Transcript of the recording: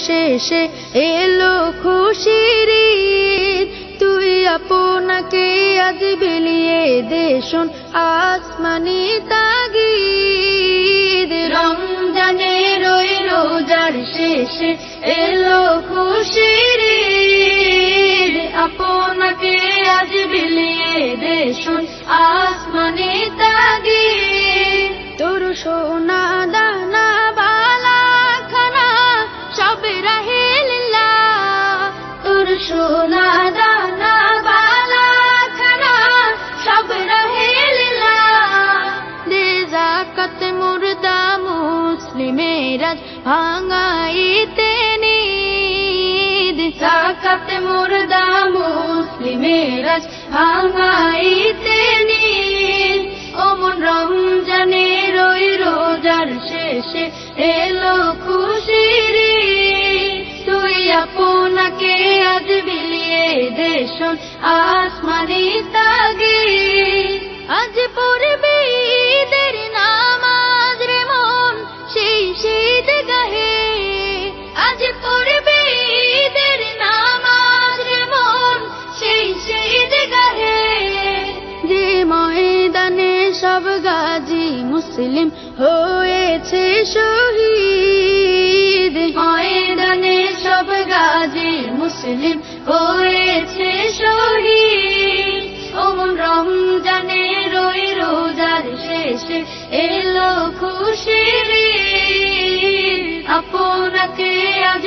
শেষে এলো খুশির ঈদ। তুই আপনাকে আজ বিলিয়ে দে শোন আসমানি তাগিদ। রমজানের ওই রোজার শেষে এলো খুশির ঈদ। আপনাকে আজ বিলিয়ে দে শোন আসমানি তাগিদ। তোর সোনা দানা বালা খানা সব রাহে লিল্লাহ। তোর সোনা দানা বালা খানা সব রাহে লিল্লাহ। দে যাকাত মুর্দা মুসলিমের আজ ভাঙাইতে নিদ। যাকাত মুর্দা মুসলিমের আজ ভাঙাইতে নিদ। ওমন রমজানের ওই রোজার শেষে এলো খুশির ঈদ। তুই আপনাকে আজ বিলিয়ে দে শোন আসমানি তাগিদ। আজ পড়বে ঈদের নামাজ রে মন সেই শীত গাহে। আজ পড়বে ঈদের নামাজ রে মন সেই শীত গাহে। যে ময়দানে সব গাজী মুসলিম হয়েছে শহীদ। ময়দানে সব গাজী মুসলিম হয়েছে শহীদ। ওমন রমজানের ওই রোজার শেষে এলো খুশির ঈদ। আপনাকে আজ